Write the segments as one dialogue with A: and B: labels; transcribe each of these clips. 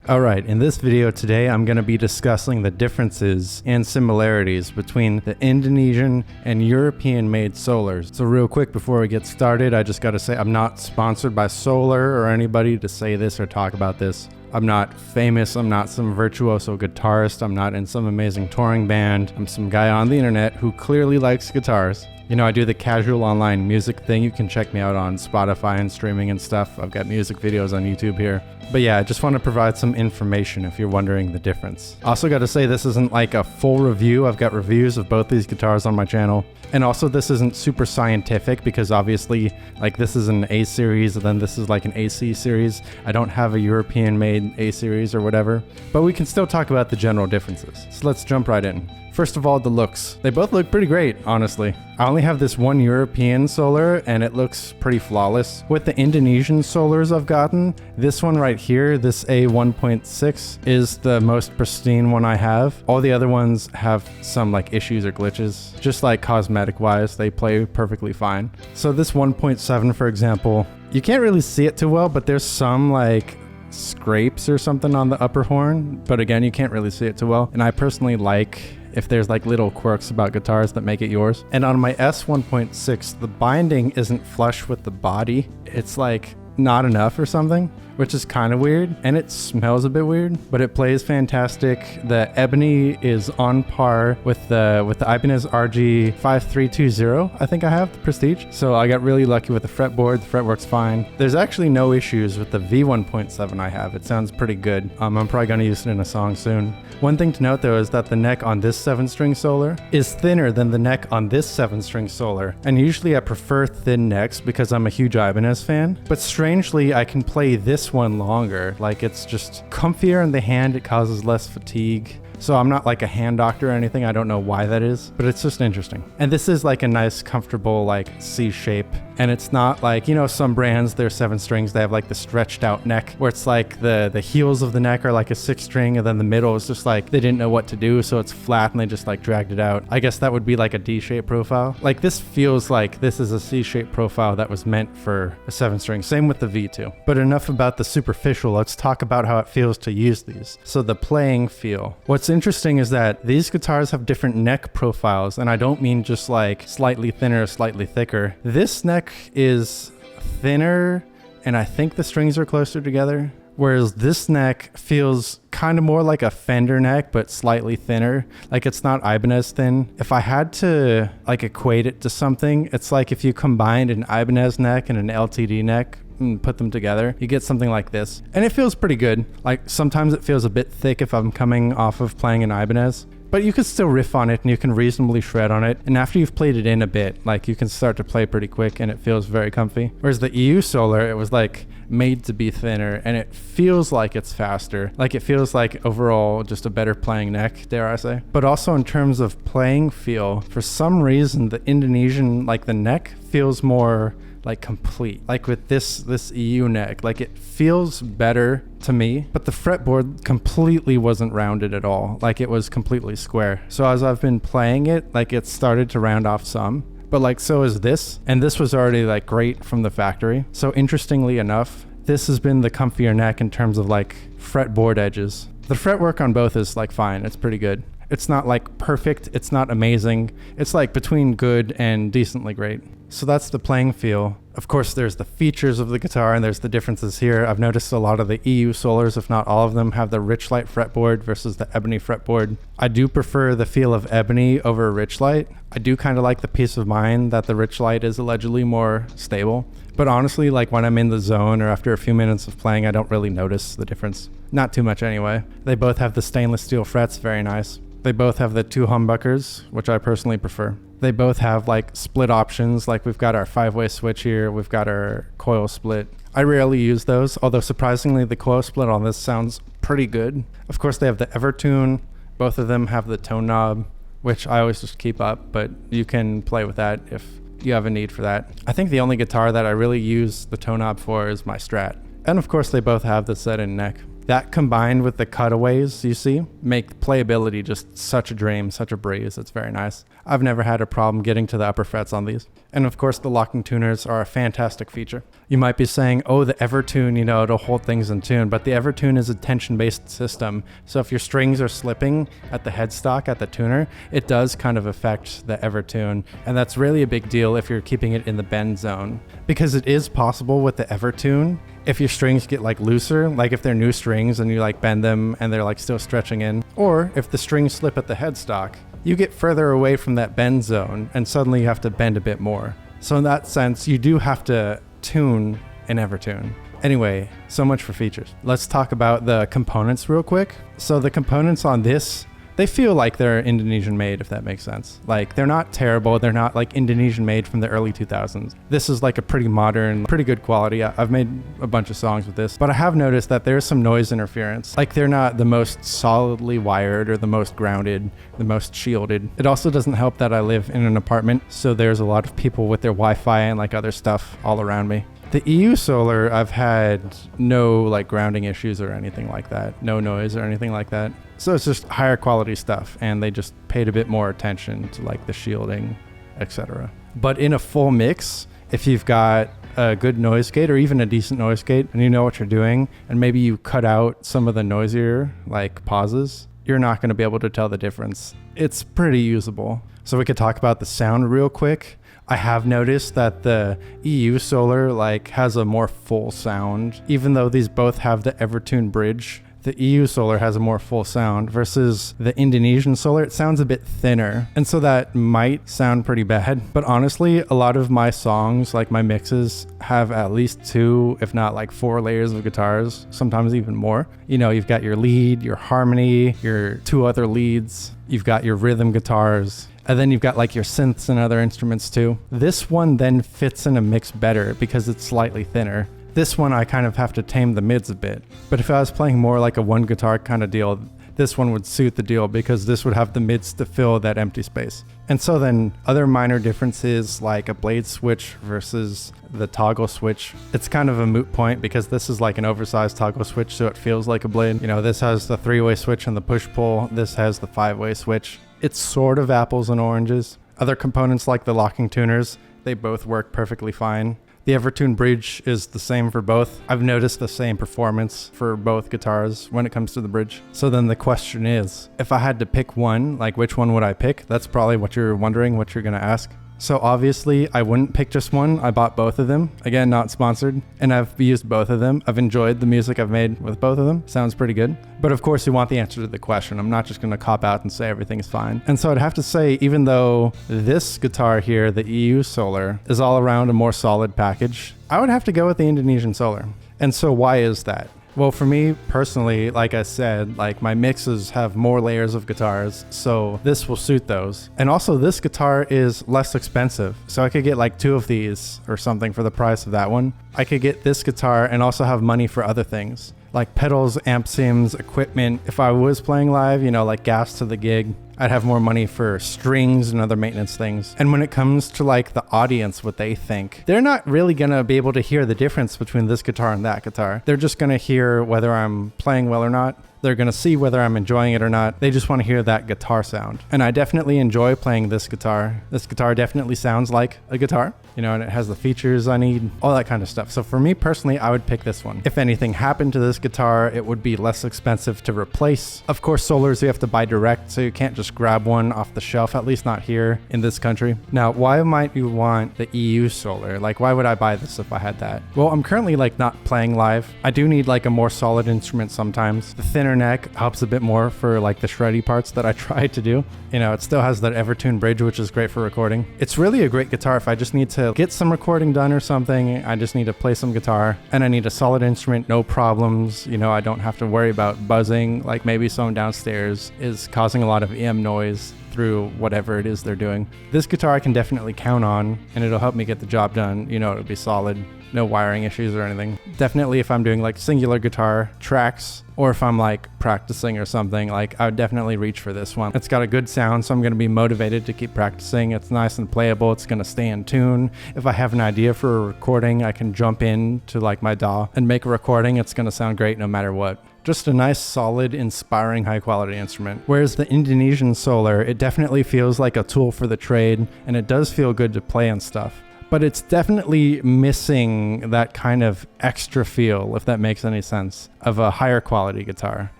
A: Alright, in this video today I'm going to be discussing the differences and similarities between the Indonesian and European made Solars. So real quick before we get started, I just got to say I'm not sponsored by Solar or anybody to say this or talk about this. I'm not famous, I'm not some virtuoso guitarist, I'm not in some amazing touring band. I'm some guy on the internet who clearly likes guitars. You know, I do the casual online music thing. You can check me out on Spotify and streaming and stuff. I've got music videos on YouTube here. But yeah, I just want to provide some information if you're wondering the difference. Also got to say this isn't like a full review. I've got reviews of both these guitars on my channel. And also this isn't super scientific because obviously like this is an A series and then this is like an AC series. I don't have a European made A series or whatever, but we can still talk about the general differences. So let's jump right in. First of all, the looks. They both look pretty great, honestly. I only have this one European Solar and it looks pretty flawless. With the Indonesian Solars I've gotten, this one right here, this A1.6 is the most pristine one I have. All the other ones have some like issues or glitches. Just like cosmetic wise, they play perfectly fine. So this 1.7, for example, you can't really see it too well, but there's some like scrapes or something on the upper horn. But again, you can't really see it too well. And I personally like if there's like little quirks about guitars that make it yours. And on my S1.6, the binding isn't flush with the body. It's like not enough or something, which is kind of weird, and it smells a bit weird, but it plays fantastic. The ebony is on par with the Ibanez RG5320. I think I have the Prestige. So I got really lucky with the fretboard. The fretwork's fine. There's actually no issues with the V1.7 I have. It sounds pretty good. I'm probably gonna use it in a song soon. One thing to note though is that the neck on this 7-string Solar is thinner than the neck on this 7-string Solar. And usually I prefer thin necks because I'm a huge Ibanez fan, but strangely I can play this one longer. Like it's just comfier in the hand, it causes less fatigue. So I'm not like a hand doctor or anything. I don't know why that is, but it's just interesting. And this is like a nice, comfortable like C shape. And it's not like, you know, some brands, they're 7 strings, they have like the stretched out neck where it's like the heels of the neck are like a 6 string and then the middle is just like they didn't know what to do. So it's flat and they just like dragged it out. I guess that would be like a D shape profile. Like this feels like this is a C shape profile that was meant for a 7 string. Same with the V2. But enough about the superficial. Let's talk about how it feels to use these. So the playing feel. What's interesting is that these guitars have different neck profiles, and I don't mean just like slightly thinner, slightly thicker. This neck is thinner, and I think the strings are closer together, whereas this neck feels kind of more like a Fender neck, but slightly thinner. Like it's not Ibanez thin. If I had to like equate it to something, it's like if you combined an Ibanez neck and an LTD neck and put them together, you get something like this. And it feels pretty good. Like sometimes it feels a bit thick if I'm coming off of playing an Ibanez, but you can still riff on it and you can reasonably shred on it. And after you've played it in a bit, like you can start to play pretty quick and it feels very comfy. Whereas the EU Solar, it was like made to be thinner and it feels like it's faster. Like it feels like overall just a better playing neck, dare I say. But also in terms of playing feel, for some reason the Indonesian, like the neck feels more like complete. Like with this EU neck, like it feels better to me, but the fretboard completely wasn't rounded at all. Like it was completely square. So as I've been playing it, like it started to round off some, but like so is this, and this was already like great from the factory. So interestingly enough, this has been the comfier neck in terms of like fretboard edges. The fretwork on both is like fine, it's pretty good. It's not like perfect, it's not amazing. It's like between good and decently great. So that's the playing feel. Of course, there's the features of the guitar and there's the differences here. I've noticed a lot of the EU Solars, if not all of them, have the Richlight fretboard versus the ebony fretboard. I do prefer the feel of ebony over Richlight. I do kind of like the peace of mind that the Richlight is allegedly more stable. But honestly, like when I'm in the zone or after a few minutes of playing, I don't really notice the difference. Not too much anyway. They both have the stainless steel frets, very nice. They both have the 2 humbuckers, which I personally prefer. They both have like split options, like we've got our 5-way switch here, we've got our coil split. I rarely use those, although surprisingly the coil split on this sounds pretty good. Of course they have the Evertune, both of them have the tone knob, which I always just keep up, but you can play with that if you have a need for that. I think the only guitar that I really use the tone knob for is my Strat. And of course they both have the set-in neck. That combined with the cutaways you see make playability just such a dream, such a breeze. It's very nice. I've never had a problem getting to the upper frets on these. And of course the locking tuners are a fantastic feature. You might be saying, oh, the Evertune, you know, it'll hold things in tune, but the Evertune is a tension-based system. So if your strings are slipping at the headstock, at the tuner, it does kind of affect the Evertune. And that's really a big deal if you're keeping it in the bend zone. Because it is possible with the Evertune, if your strings get like looser, like if they're new strings and you like bend them and they're like still stretching in, or if the strings slip at the headstock, you get further away from that bend zone and suddenly you have to bend a bit more. So in that sense, you do have to tune in Evertune. Anyway, so much for features. Let's talk about the components real quick. So the components on this, they feel like they're Indonesian-made, if that makes sense. Like, they're not terrible. They're not like Indonesian-made from the early 2000s. This is like a pretty modern, pretty good quality. I've made a bunch of songs with this, but I have noticed that there's some noise interference. Like, they're not the most solidly wired or the most grounded, the most shielded. It also doesn't help that I live in an apartment, so there's a lot of people with their Wi-Fi and like other stuff all around me. The EU Solar, I've had no like grounding issues or anything like that, no noise or anything like that. So it's just higher quality stuff, and they just paid a bit more attention to like the shielding, etc. But in a full mix, if you've got a good noise gate or even a decent noise gate and you know what you're doing, and maybe you cut out some of the noisier like pauses, you're not going to be able to tell the difference. It's pretty usable. So we could talk about the sound real quick. I have noticed that the EU Solar like has a more full sound. Even though these both have the Evertune bridge, the EU Solar has a more full sound versus the Indonesian Solar. It sounds a bit thinner. And so that might sound pretty bad. But honestly, a lot of my songs, like my mixes, have at least 2, if not like 4 layers of guitars, sometimes even more. You know, you've got your lead, your harmony, your 2 other leads. You've got your rhythm guitars. And then you've got like your synths and other instruments too. This one then fits in a mix better because it's slightly thinner. This one I kind of have to tame the mids a bit. But if I was playing more like a one guitar kind of deal, this one would suit the deal because this would have the mids to fill that empty space. And so then other minor differences like a blade switch versus the toggle switch, it's kind of a moot point because this is like an oversized toggle switch, so it feels like a blade. You know, this has the 3-way switch and the push-pull. This has the 5-way switch. It's sort of apples and oranges. Other components like the locking tuners, they both work perfectly fine. The Evertune bridge is the same for both. I've noticed the same performance for both guitars when it comes to the bridge. So then the question is, if I had to pick one, like which one would I pick? That's probably what you're wondering, what you're gonna ask. So obviously I wouldn't pick just one. I bought both of them. Again, not sponsored. And I've used both of them. I've enjoyed the music I've made with both of them. Sounds pretty good. But of course you want the answer to the question. I'm not just going to cop out and say everything's fine. And so I'd have to say, even though this guitar here, the EU Solar, is all around a more solid package, I would have to go with the Indonesian Solar. And so why is that? Well, for me personally, like I said, like my mixes have more layers of guitars, so this will suit those. And also this guitar is less expensive, so I could get like 2 of these or something for the price of that one. I could get this guitar and also have money for other things, like pedals, amp sims, equipment. If I was playing live, you know, like gas to the gig, I'd have more money for strings and other maintenance things. And when it comes to like the audience, what they think, they're not really gonna be able to hear the difference between this guitar and that guitar. They're just gonna hear whether I'm playing well or not. They're gonna see whether I'm enjoying it or not. They just wanna hear that guitar sound. And I definitely enjoy playing this guitar. This guitar definitely sounds like a guitar, you know, and it has the features I need, all that kind of stuff. So for me personally, I would pick this one. If anything happened to this guitar, it would be less expensive to replace. Of course, Solars you have to buy direct, so you can't just grab one off the shelf, at least not here in this country. Now, why might you want the EU Solar? Like, why would I buy this if I had that? Well, I'm currently like not playing live. I do need like a more solid instrument sometimes. The thinner neck helps a bit more for like the shreddy parts that I tried to do. You know, it still has that Evertune bridge, which is great for recording. It's really a great guitar if I just need to get some recording done or something. I just need to play some guitar and I need a solid instrument, no problems. You know, I don't have to worry about buzzing, like maybe someone downstairs is causing a lot of EM noise through whatever it is they're doing. This guitar I can definitely count on and it'll help me get the job done. You know, it'll be solid. No wiring issues or anything. Definitely if I'm doing like singular guitar tracks or if I'm like practicing or something, like I would definitely reach for this one. It's got a good sound, so I'm going to be motivated to keep practicing. It's nice and playable. It's going to stay in tune. If I have an idea for a recording, I can jump in to like my DAW and make a recording. It's going to sound great no matter what. Just a nice, solid, inspiring, high-quality instrument. Whereas the Indonesian Solar, it definitely feels like a tool for the trade, and it does feel good to play and stuff. but it's definitely missing that kind of extra feel, if that makes any sense, of a higher quality guitar.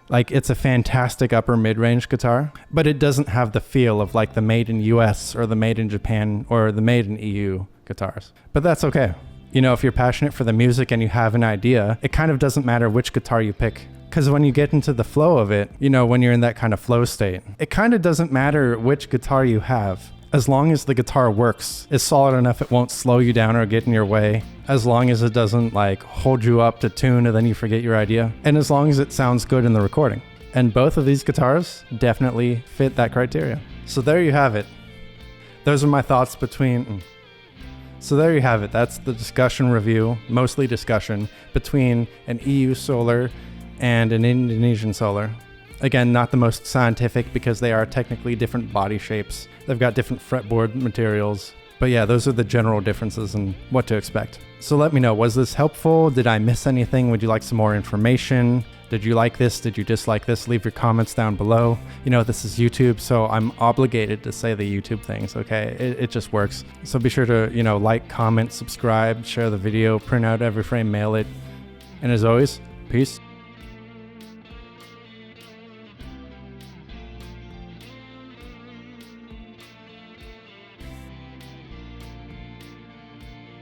A: Like, it's a fantastic upper mid-range guitar, but it doesn't have the feel of like the made in US or the made in Japan or the made in EU guitars. But that's okay. You know, if you're passionate for the music and you have an idea, it kind of doesn't matter which guitar you pick. Because when you get into the flow of it, you know, when you're in that kind of flow state, it kind of doesn't matter which guitar you have. As long as the guitar works, is solid enough, it won't slow you down or get in your way. As long as it doesn't like hold you up to tune and then you forget your idea. And as long as it sounds good in the recording. And both of these guitars definitely fit that criteria. So there you have it. Those are my thoughts So there you have it. That's the discussion review, mostly discussion, between an EU Solar and an Indonesian Solar. Again, not the most scientific because they are technically different body shapes. They've got different fretboard materials. But yeah, those are the general differences and what to expect. So let me know, was this helpful? Did I miss anything? Would you like some more information? Did you like this? Did you dislike this? Leave your comments down below. You know, this is YouTube, so I'm obligated to say the YouTube things, okay? It just works. So be sure to, you know, like, comment, subscribe, share the video, print out every frame, mail it. And as always, peace.